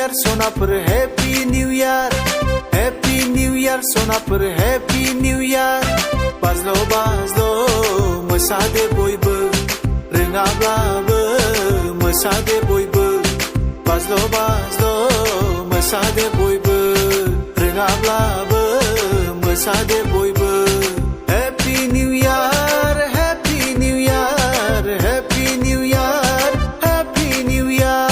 यार सोनाफोर happy new यार सोनाफोर happy new यार बाज्ल' बाज्ल' मोसादो बयबो रोङाब्लाबो मोसादो बयबो बाज्ल' बाज्ल' मोसादो बयबो रोङाब्लाबो मोसादो बयबो हैप्पी न्यू यार हैप्पी न्यू यार हैप्पी न्यू यार हैप्पी न्यू यार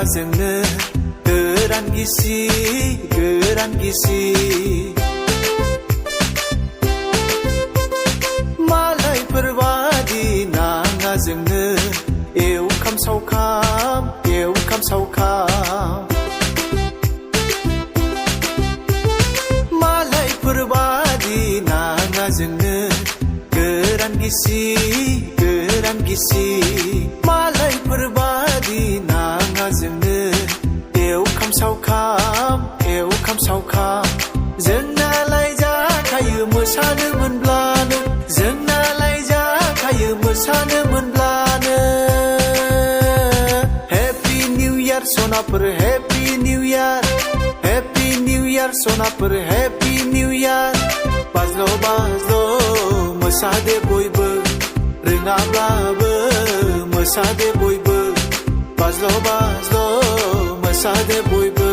जोंनो गोरान गिसि मालायफोर बादि नाङा जोंनो एवखाम सावखाम मालायफोर बादि नाङा जोंनो गोरान गिसि मालायफोर बादि नाङा जोंनो एवखाम सावखाम जोंनालाय जाखायो मोसानो मोनब्लानो हैप्पी न्यू यार सोनाफोर हैप्पी न्यू यार सोनाफोर हैप्पी न्यू यार बाज्ल' बाज्ल' मोसादो बयबो रोङाब्लाबो मोसादो बयबो बाज्ल' बाज्ल' मोसादो बयबो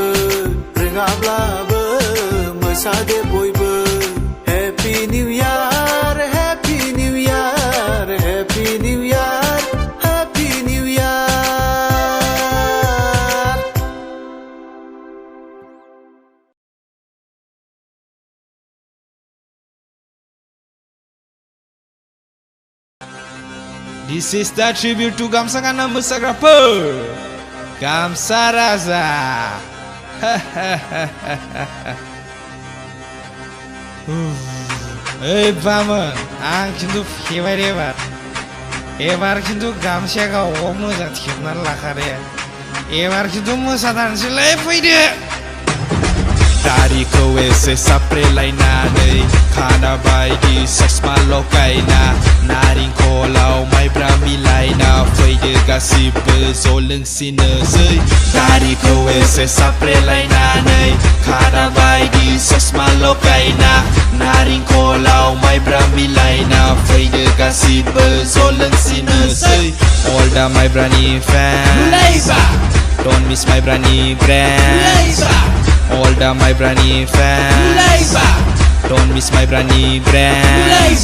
रोङाब्लाबो मोसादो बयबो हैप्पी न्यू यार हैप्पी न्यू यार हैप्पी न्यू यार हैप्पी न्यू यार This is the tribute to Gamsa Kana Musagrapur Gamsa Raza. Hey Baman, ang kintu fever ebar kintu Gamsa ka omo jat khibna lakhare ebar kintu musadan silai fide Tarik wese sapre lainanai khana baidi sasma lokaina naringkolau maibra milaina faide gasibo jolengsinosai Tarik wese sapre lainanai khana baidi sasma lokaina naringkolau maibra milaina faide gasibo jolengsinosai All the maibrani fans Don't miss my brani brand All the my brani fans Don't miss my brani brand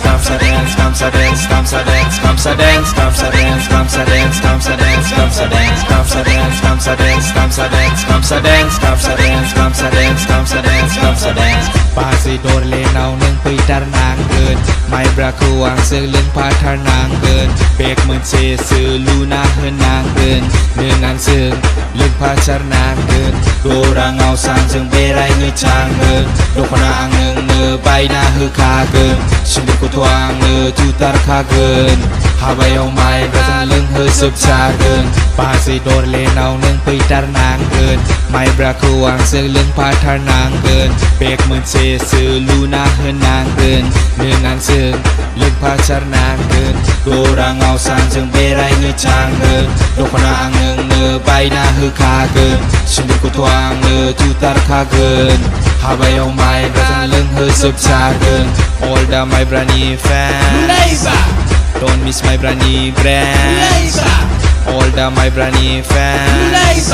Gamsa dance, Gamsa dance, Gamsa dance, Gamsa dance, Gamsa dance, Gamsa dance, Gamsa dance, Gamsa dance, Gamsa dance, Gamsa dance, Gamsa dance, Gamsa dance, Gamsa dance, Gamsa dance, Gamsa dance, Gamsa dance Pasi dorle nau neng pitar nanggen Maibraku ang seleng patar nanggen Bek mense seluna henanggen Dengan seng leng pacar nanggen Dorang ngau sanjeng berai ngecanggen Dokona ang neng ngebaina hekagen Sindikku tuang ngejutar kagen Habayau mai brazan leng hesepcagen Pasi dorle nau neng pitar nanggen Maibraku ang seleng patar nanggen Bek mense seluna henanggen Dengan seng leng pacar nanggen Dorang ngau sanjeng berai ngecanggen Dokona ang neng ngebaina hekagen Sindikku tuang ngejutar kagen Habayau mai brazan leng hesepcagen All the my brani fans Don't miss my brani brand All the my brani fans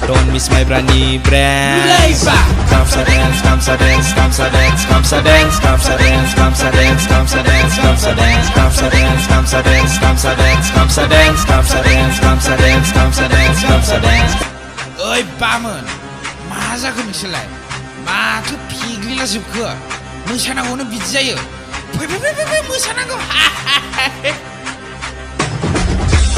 Don't miss my brani brand Gamsa dance, Gamsa dance, Gamsa dance, Gamsa dance, Gamsa dance, Gamsa dance, Gamsa dance, Gamsa dance, Gamsa dance, Gamsa dance, Gamsa dance, Gamsa dance, Gamsa dance, Gamsa dance, Gamsa dance, Gamsa dance Oi Baman, मा जाखो नोंसोरलाय माथो फिग्लिला जोबखो मोसानांगौनो बिदि जायो फै मोसानांगौ